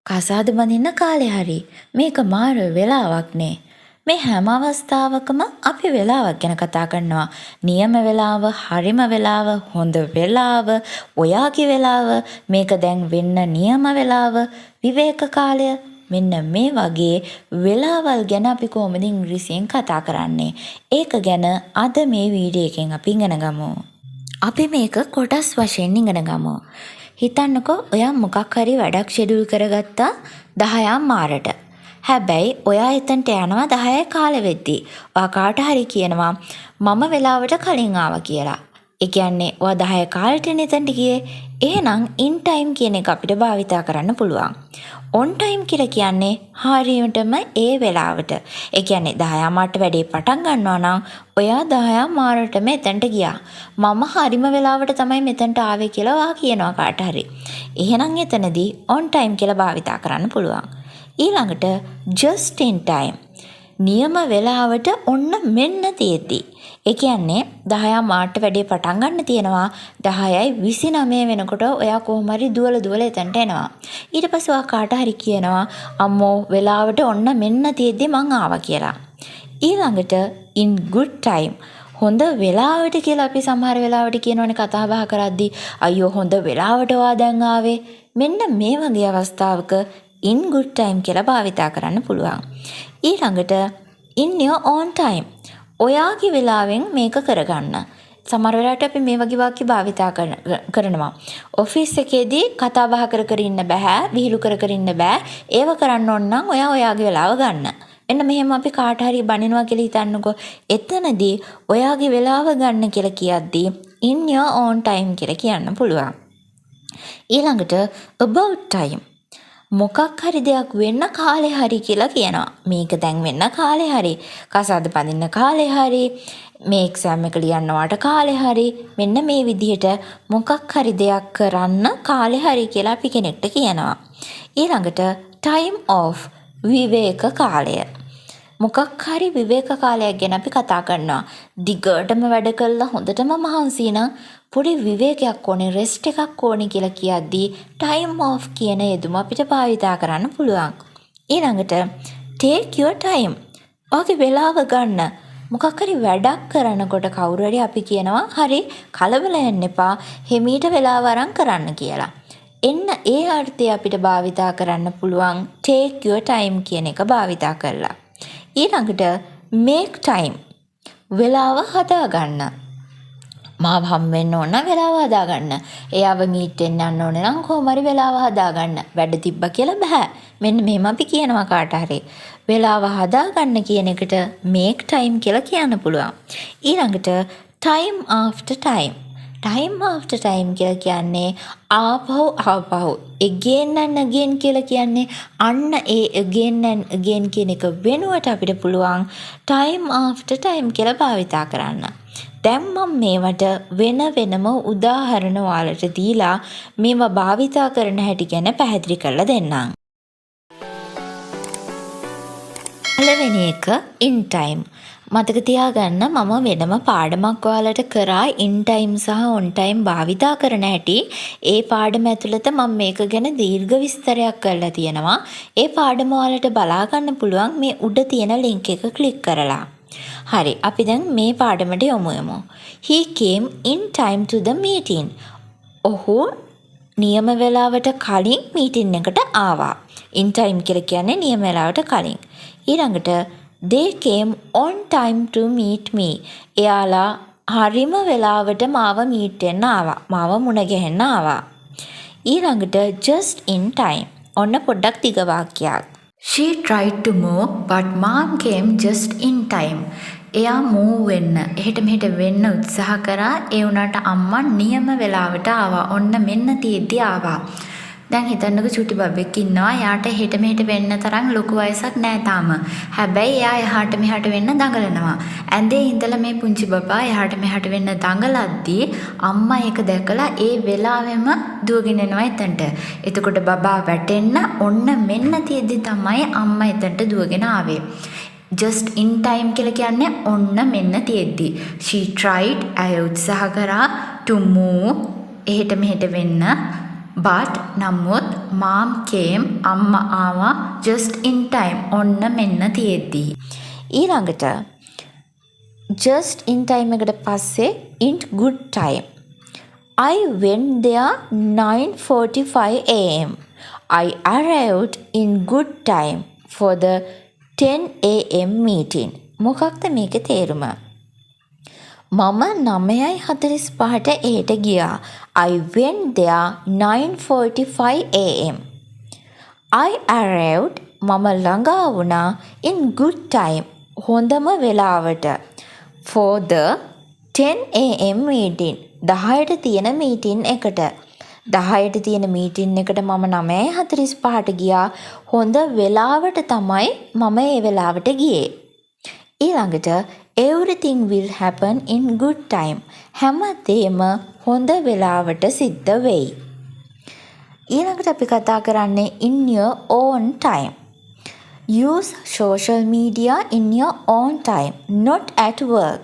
කසාද බඳින්න කාලේ හරි. මේක මාර වෙලාවක් නේ. මේ හැම අවස්ථාවකම අපි වෙලාවක් ගැන කතා කරනවා. නියම වෙලාව, හරිම වෙලාව, හොඳ වෙලාව, ඔයාගේ වෙලාව, මේක දැන් වෙන්න නියම වෙලාව, විවේක කාලය. මෙන්න මේ වගේ වෙලාවල් ගැන අපි කොහොමද ඉංග්‍රීසියෙන් කතා කරන්නේ? ඒක ගැන අද මේ වීඩියෝ එකෙන් අපි ඉගෙන ගමු. අපි මේක කොටස් වශයෙන් ඉගෙන ගමු. හිතන්නකෝ ඔයා මොකක් හරි වැඩක් ෂෙඩියුල් කරගත්තා 10 මාරට. හැබැයි ඔයා එතනට යනවා 10 කාලෙ වෙද්දී. ඔයා කාට හරි කියනවා මම වෙලාවට කලින් ආවා කියලා. ඒ කියන්නේ ඔයා 10 කාලෙට එතනට ගියේ. එහෙනම් in time කියන එක අපිට භාවිතා කරන්න පුළුවන්. on time කියලා කියන්නේ හරියටම ඒ වෙලාවට. ඒ කියන්නේ 10 මාරට වැඩේ පටන් ගන්නවා නම් ඔයා 10 මාරටම එතනට ගියා. මම හරිම වෙලාවට තමයි මෙතනට ආවේ කියලා ඔයා කියනවා කාට හරි. එහෙනම් එතනදී on time කියලා භාවිතා කරන්න පුළුවන්. ඊළඟට just in time. නියම වෙලාවට ඔන්න මෙන්න තියෙද්දි. ඒ කියන්නේ 10 මාර්ට වැඩේ පටන් ගන්න තියෙනවා 10:29 වෙනකොට ඔයා කොහොම හරි දුවල එතනට එනවා. ඊට පස්සේ ඔයා කාට හරි කියනවා අම්මෝ වෙලාවට ඔන්න මෙන්න තියෙද්දි මං ආවා කියලා. ඊළඟට in good time. හොඳ වෙලාවට කියලා අපි සමහර වෙලාවට කියනවනේ කතා බහ කරද්දී අයියෝ හොඳ වෙලාවට ඔයා දැන් ආවේ. මෙන්න මේ වගේ අවස්ථාවක in good time කියලා භාවිතා කරන්න පුළුවන්. ඊළඟට in your own time. ඔයාගේ වෙලාවෙන් මේක කරගන්න. සමහර වෙලාවට අපි මේ වගේ වාක්‍ය භාවිතා කරනවා. ඔෆිස් එකේදී කතා බහ කර ඉන්න බෑ, විහිළු කර ඉන්න බෑ. ඒව කරන්න ඕන නම් ඔයාගේ වෙලාව ගන්න. එන්න මෙහෙම අපි කාට හරි බනිනවා කියලා හිතන්නකෝ. එතනදී ඔයාගේ වෙලාව ගන්න කියලා කියද්දී in your own time කියලා කියන්න පුළුවන්. ඊළඟට about time. මොකක් හරි දෙයක් වෙන්න කාලේ හරි කියලා කියනවා. මේක දැන් වෙන්න කාලේ හරි. කසාද බඳින්න කාලේ හරි. මේ එක්සෑම් එක ලියන්නවට කාලේ හරි. මෙන්න මේ විදිහට මොකක් හරි දෙයක් කරන්න කාලේ හරි කියලා අපි කෙනෙක්ට කියනවා. ඊළඟට time off විවේක කාලය. මොකක් හරි විවේක කාලයක් ගැන අපි කතා කරනවා. දිගටම වැඩ කළා හොඳටම මහන්සි නම් පොඩි විවේකයක් ඕනේ, රෙස්ට් එකක් ඕනේ කියලා කියද්දී time off කියන යෙදුම අපිට භාවිතා කරන්න පුළුවන්. ඊළඟට take your time. ඔයාගේ වෙලාව ගන්න. මොකක් හරි වැඩක් කරනකොට කවුරු හරි අපි කියනවා හරි කලබල වෙන්න එපා, හිමීට වෙලාව අරන් කරන්න කියලා. එන්න ඒ අර්ථය අපිට භාවිතා කරන්න පුළුවන් take your time කියන එක භාවිතා කරලා. ඊළඟට make time. වෙලාව හදාගන්න. මාව හම් වෙන්න ඕන වෙලාව හදාගන්න. එයාව මීට් වෙන්න යන්න ඕනේ නම් කොහොම හරි වෙලාව හදාගන්න. වැඩ තිබ්බා කියලා බෑ. මෙන්න මෙහෙම අපි කියනවා කාට හරි. වෙලාව හදාගන්න කියන එකට make time කියලා කියන්න පුළුවන්. ඊළඟට time after time. time after time කියලා කියන්නේ ආපහු again and again කියලා කියන්නේ අන්න ඒ again and again කියන එක වෙනුවට අපිට පුළුවන් time after time කියලා භාවිතා කරන්න. දැන් මම මේවට වෙනම උදාහරණ වලට දීලා මේවා භාවිතා කරන හැටි ගැන පැහැදිලි කරලා දෙන්නම්. පළවෙනි එක in time. මතක තියාගන්න මම වෙනම පාඩමක් ඔයාලට කරා in time සහ on time භාවිතා කරන හැටි. ඒ පාඩම ඇතුළත මම මේක ගැන දීර්ඝ විස්තරයක් කරලා තියෙනවා. ඒ පාඩම ඔයාලට බලා ගන්න පුළුවන් මේ උඩ තියෙන link එක click කරලා. හරි අපි දැන් මේ පාඩමට යමු. He came in time to the meeting. ඔහු නියම වෙලාවට කලින් මීටින් එකට ආවා. in time කියලා කියන්නේ නියම වෙලාවට කලින්. ඊළඟට they came on time to meet me. එයාලා හරිම වෙලාවට මාව මීට් වෙන්න ආවා. මාව මුණ ගැහෙන්න ආවා. ඊළඟට just in time. ඔන්න පොඩ්ඩක් දිග වාක්‍යයක්. She tried to move but mom came just in time. එයා move වෙන්න එහෙට මෙහෙට වෙන්න උත්සාහ කරා. ඒ වුණාට අම්මා නියම වෙලාවට ආවා. ඔන්න මෙන්න තියෙද්දි ආවා. දැන් හිතන්නකෝ චුටි බබෙක් ඉන්නවා. එයාට එහෙට මෙහෙට වෙන්න තරම් ලොකු වයසක් නැහැ තාම. හැබැයි එයා එහාට මෙහාට වෙන්න දඟලනවා. ඇඳේ ඉඳලා මේ පුංචි බබා එහාට මෙහාට වෙන්න දඟලද්දී අම්මා ඒක දැකලා ඒ වෙලාවෙම දුවගෙන එනවා එතනට. එතකොට බබා වැටෙන්න ඔන්න මෙන්න තියෙද්දි තමයි අම්මා එතනට දුවගෙන ආවේ. just in time කියලා කියන්නේ ඔන්න මෙන්න තියෙද්දි. She tried. ඇය උත්සාහ කරා to move එහෙට මෙහෙට වෙන්න but නමුත් mom came අම්මා ආවා just in time ඔන්න මෙන්න තියෙද්දි. ඊළඟට just in time එකට පස්සේ in good time. I went there 9:45 a.m. I arrived in good time for the 10 a.m. meeting. මොකක්ද මේකේ තේරුම? මම 9:45ට එහට ගියා. I went there 9:45 a.m. I arrived මම ළඟා වුණා in good time හොඳම වෙලාවට for the 10 a.m. meeting 10ට තියෙන මීටින් එකට. 10ට තියෙන මීටින් එකට මම 9:45ට ගියා. හොඳ වෙලාවට තමයි මම ඒ වෙලාවට ගියේ. ඊළඟට everything will happen in good time. හැමදේම හොඳ වෙලාවට සිද්ධ වෙයි. ඊළඟට අපි කතා කරන්නේ in your own time. Use social media in your own time, not at work.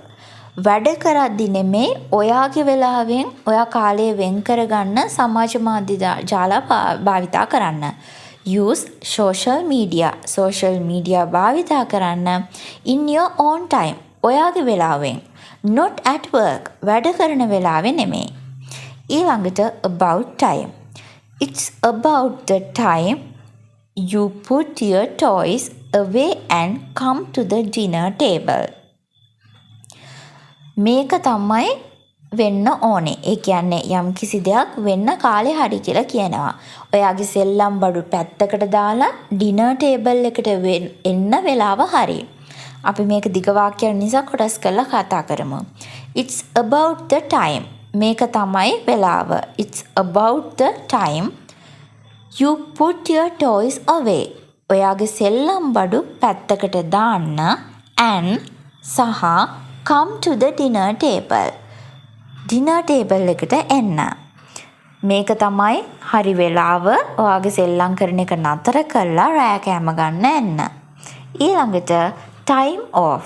වැඩ කරද්දි නෙමෙයි ඔයාගේ වෙලාවෙන් ඔයා කාලය වෙන් කරගන්න සමාජ මාධ්‍ය ජාල භාවිතා කරන්න. Use social media භාවිතා කරන්න in your own time ඔයාගේ වෙලාවෙන්, not at work වැඩ කරන වෙලාවෙ නෙමෙයි. ඊළඟට about time. It's about the time you put your toys away and come to the dinner table. මේක තමයි වෙන්න ඕනේ. ඒ කියන්නේ යම් කිසි දෙයක් වෙන්න කාලේ හරි කියලා කියනවා. ඔයාගේ සෙල්ලම් බඩු පැත්තකට දාලා ඩිනර් ටේබල් එකට එන්න වෙලාව හරි. අපි මේක දිග වාක්‍යයක් නිසා කොටස් කරලා කතා කරමු. It's about the time. මේක තමයි වෙලාව. It's about the time you put your toys away. ඔයාගේ සෙල්ලම් බඩු පැත්තකට දාන්න and සහ come to the dinner table. Dinner table එකට එන්න. මේක තමයි හරි වෙලාව ඔයාගේ සෙල්ලම් කරන එක නතර කරලා රෑ කෑම ගන්න එන්න. ඊළඟට time off.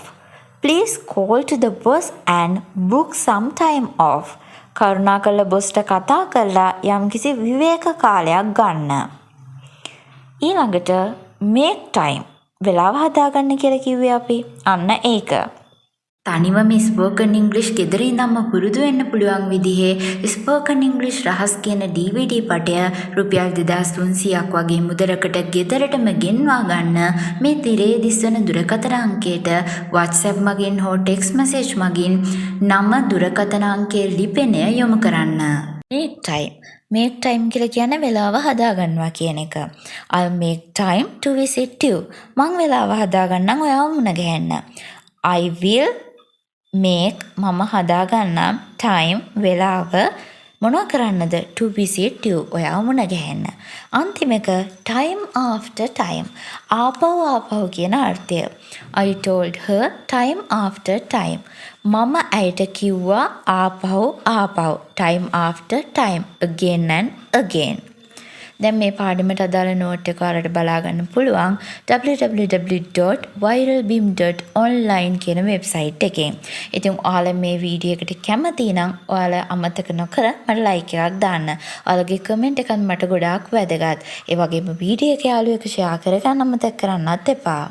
Please call to the boss and book some time off. කරුණාකරලා බොස්ට කතා කරලා යම්කිසි විවේක කාලයක් ගන්න. ඊළඟට make time. වෙලාව හදාගන්න කියලා කිව්වේ අපි. අන්න ඒක. තනිවම ස්පෝකන් ඉංග්ලිෂ් ගෙදර ඉඳන්ම පුරුදු වෙන්න පුළුවන් විදිහේ ස්පෝකන් ඉංග්ලිෂ් රහස් කියන DVD පටය රුපියල් 2300ක් වගේ මුදලකට ගෙදරටම ගෙන්වා ගන්න මේ තිරේ දිස්වන දුරකථන අංකයට WhatsApp මගින් හෝ text message මගින් නම දුරකථන අංකයේ ලිපිනය යොමු කරන්න. Make time කියලා කියන්නේ වෙලාව හදාගන්නවා කියන එක. I'll make time to visit you. මං වෙලාව හදාගන්නම් ඔයාව මුණ ගැහෙන්න. I will make මම හදාගන්නම් time වෙලාව මොනවා කරන්නද to visit you ඔයාව මුණ ගැහෙන්න. අන්තිම එක time after time ආපහු කියන අර්ථය. I told her time after time මම ඇයට කිව්වා ආපහු time after time again and again. දැන් මේ පාඩමට අදාළ නෝට් එක ඔයාලට බලා ගන්න පුළුවන් www.viralbeam.online කියන වෙබ්සයිට් එකෙන්. ඉතින් ඔයාලා මේ වීඩියෝ එකට කැමති නම් ඔයාලා අමතක නොකර මට ලයික් එකක් දාන්න. ඔයාලගේ කමෙන්ට් එකත් මට ගොඩාක් වැදගත්. ඒ වගේම වීඩියෝ එක යාළුවෙක් ෂෙයා කරගන්න අමතක කරන්නත් එපා.